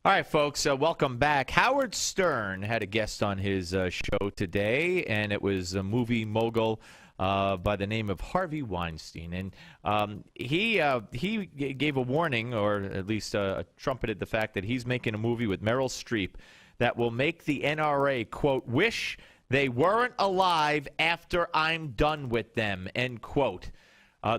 All right, folks, welcome back. Howard Stern had a guest on his show today, and it was a movie mogul by the name of Harvey Weinstein. And he gave a warning, or at least trumpeted the fact that he's making a movie with Meryl Streep that will make the NRA, quote, wish they weren't alive after I'm done with them, end quote.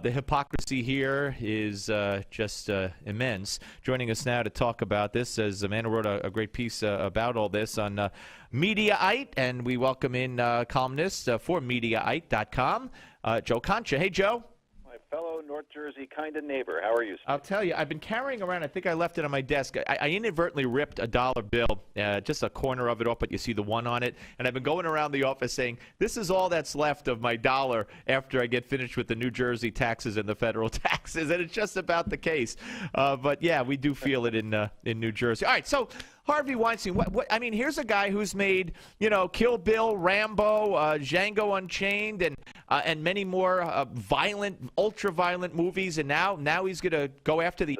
The hypocrisy here is just immense. Joining us now to talk about this is a man who wrote a great piece about all this on Mediaite, and we welcome in columnist for Mediaite.com, Joe Concha. Hey, Joe. My fellow North Jersey kind of neighbor. How are you, Steve? I'll tell you, I've been carrying around, I think I left it on my desk. I inadvertently ripped a dollar bill, just a corner of it off, but you see the one on it. And I've been going around the office saying, this is all that's left of my dollar after I get finished with the New Jersey taxes and the federal taxes. And it's just about the case. But, yeah, we do feel it in New Jersey. All right, so Harvey Weinstein, I mean, here's a guy who's made, Kill Bill, Rambo, Django Unchained, and many more violent, ultra-violent movies, and now he's going to go after the...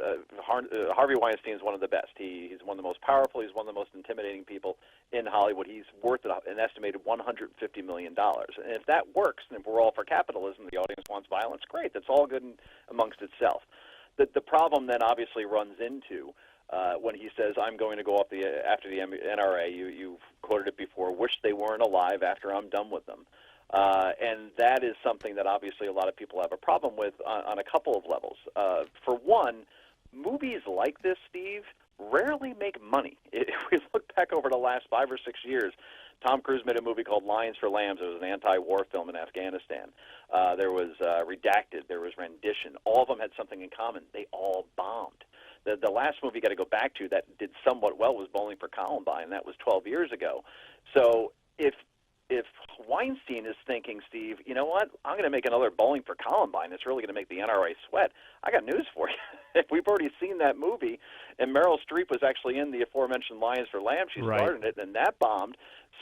Harvey Weinstein is one of the best. He's one of the most powerful. He's one of the most intimidating people in Hollywood. He's worth an estimated $150 million. And if that works, and if we're all for capitalism, the audience wants violence, great. That's all good amongst itself. The problem then obviously runs into... when he says, I'm going to go after the NRA, you've quoted it before, wish they weren't alive after I'm done with them. And that is something that obviously a lot of people have a problem with on a couple of levels. For one, movies like this, Steve, rarely make money. If we look back over the last 5 or 6 years, Tom Cruise made a movie called Lions for Lambs. It was an anti-war film in Afghanistan. There was Redacted. There was Rendition. All of them had something in common. They all bombed. The last movie you got to go back to that did somewhat well was Bowling for Columbine. That was 12 years ago. So if Weinstein is thinking, Steve, you know what, I'm going to make another Bowling for Columbine, it's really going to make the NRA sweat, I got news for you. If we've already seen that movie, and Meryl Streep was actually in the aforementioned Lions for Lambs, she starred in it, and that bombed.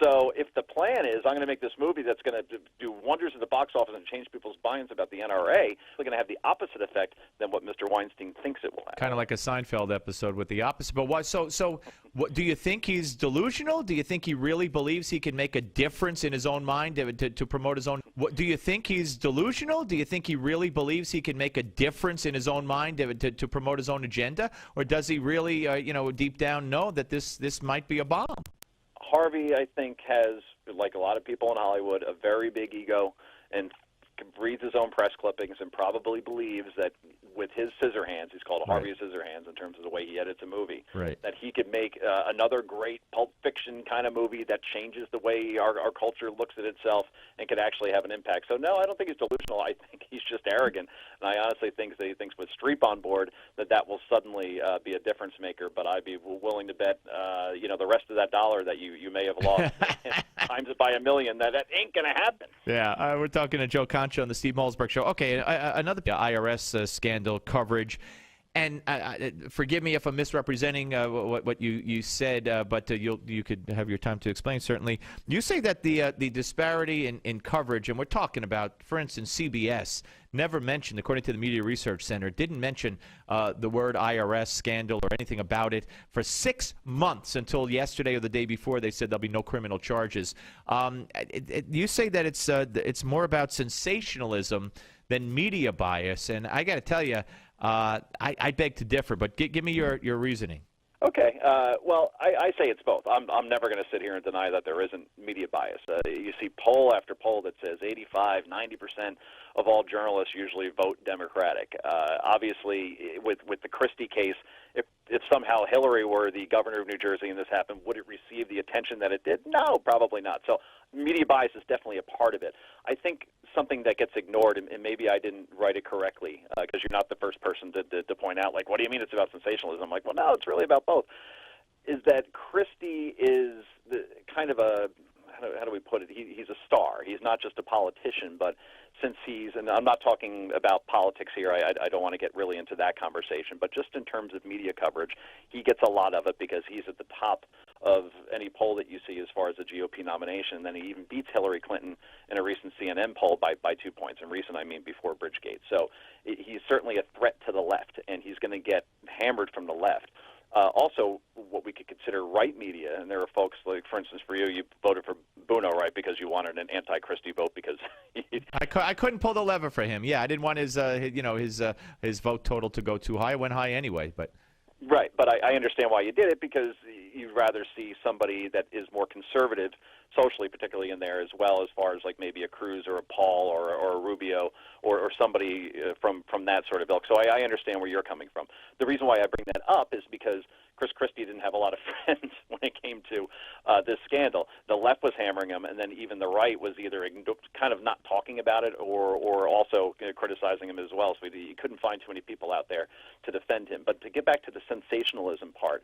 So if the plan is I'm going to make this movie that's going to do wonders at the box office and change people's minds about the NRA, it's going to have the opposite effect than what Mr. Weinstein thinks it will have. Kind of like a Seinfeld episode with the opposite. But why? So what, do you think he's delusional? Do you think he really believes he can make a difference in his own mind to promote his own? Do you think he's delusional? Do you think he really believes he can make a difference in his own mind to promote his own agenda? Or does he really, deep down know that this might be a bomb? Harvey, I think, has, like a lot of people in Hollywood, a very big ego and reads his own press clippings and probably believes that with his scissor hands, he's called Harvey Scissor Hands in terms of the way he edits a movie, that he could make another great Pulp Fiction kind of movie that changes the way our culture looks at itself and could actually have an impact. So, no, I don't think he's delusional. I think he's just arrogant. And I honestly think that he thinks with Streep on board that will suddenly be a difference maker. But I'd be willing to bet, the rest of that dollar that you may have lost times it by a million, that ain't going to happen. Yeah, we're talking to Joe Concha on the Steve Malzberg Show. Okay, another IRS scandal coverage. And forgive me if I'm misrepresenting what you said, but you could have your time to explain, certainly. You say that the disparity in coverage, and we're talking about, for instance, CBS, never mentioned, according to the Media Research Center, didn't mention the word IRS scandal or anything about it for 6 months until yesterday or the day before they said there'll be no criminal charges. You say that it's more about sensationalism than media bias, and I got to tell you, I beg to differ, but give me your reasoning. Okay. Well, I say it's both. I'm never going to sit here and deny that there isn't media bias. You see poll after poll that says 85, 90% of all journalists usually vote Democratic. Obviously, with the Christie case, if somehow Hillary were the governor of New Jersey and this happened, would it receive the attention that it did? No, probably not. So media bias is definitely a part of it. I think something that gets ignored, and maybe I didn't write it correctly, because you're not the first person to point out, like, what do you mean it's about sensationalism? I'm like, well, no, it's really about both, is that Christie is kind of a, how do we put it, he's a star. He's not just a politician, but since and I'm not talking about politics here, I don't want to get really into that conversation, but just in terms of media coverage, he gets a lot of it because he's at the top of any poll that you see as far as the GOP nomination. And then he even beats Hillary Clinton in a recent CNN poll by 2 points. And recent, I mean before Bridgegate. So he's certainly a threat to the left, and he's going to get hammered from the left. Also, what we could consider right media, and there are folks like, for instance, for you, you voted for Bruno, right, because you wanted an anti-Christie vote because I couldn't pull the lever for him. Yeah, I didn't want his his vote total to go too high. It went high anyway, but. Right, but I understand why you did it, because you'd rather see somebody that is more conservative socially, particularly in there, as well, as far as like maybe a Cruz or a Paul or a Rubio or somebody from that sort of ilk. So I understand where you're coming from. The reason why I bring that up is because Chris Christie didn't have a lot of friends when it came to this scandal. The left was hammering him, and then even the right was either kind of not talking about it or also criticizing him as well. So you couldn't find too many people out there to defend him. But to get back to the sensationalism part,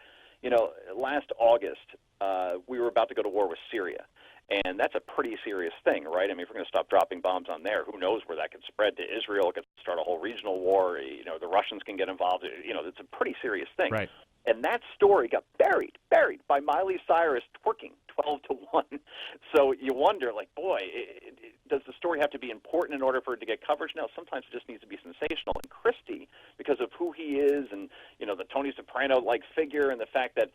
last August we were about to go to war with Syria. And that's a pretty serious thing, right? I mean, if we're going to stop dropping bombs on there, who knows where that could spread to Israel? It could start a whole regional war. The Russians can get involved. It's a pretty serious thing. Right. And that story got buried by Miley Cyrus twerking 12-1. So you wonder, like, boy, does the story have to be important in order for it to get coverage? No, sometimes it just needs to be sensational. And Christie, because of who he is and, the Tony Soprano-like figure and the fact that,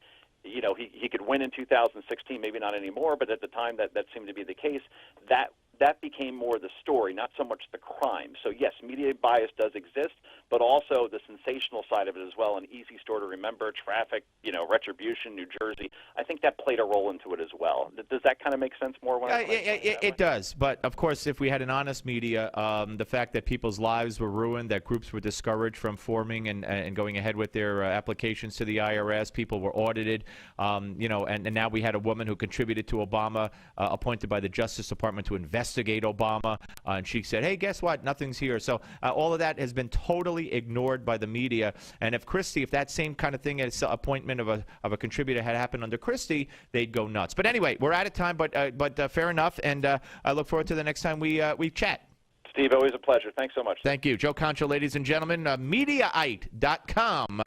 he could win in 2016, maybe not anymore, but at the time that seemed to be the case, that became more the story, not so much the crime. So, yes, media bias does exist, but also the sensational side of it as well, an easy story to remember, traffic, retribution, New Jersey. I think that played a role into it as well. Does that kind of make sense more? It does. But, of course, if we had an honest media, the fact that people's lives were ruined, that groups were discouraged from forming and going ahead with their applications to the IRS, people were audited, and now we had a woman who contributed to Obama, appointed by the Justice Department to investigate Obama, and she said, hey, guess what? Nothing's here. So all of that has been totally ignored by the media. And if that same kind of thing as appointment of a contributor had happened under Christie, they'd go nuts. But anyway, we're out of time, but fair enough, and I look forward to the next time we chat. Steve, always a pleasure. Thanks so much. Thank you. Joe Concha, ladies and gentlemen, Mediaite.com.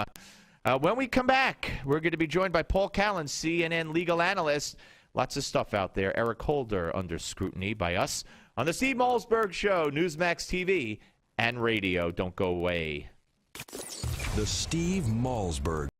When we come back, we're going to be joined by Paul Callan, CNN legal analyst. Lots of stuff out there. Eric Holder under scrutiny by us on the Steve Malzberg Show, Newsmax TV and radio. Don't go away. The Steve Malzberg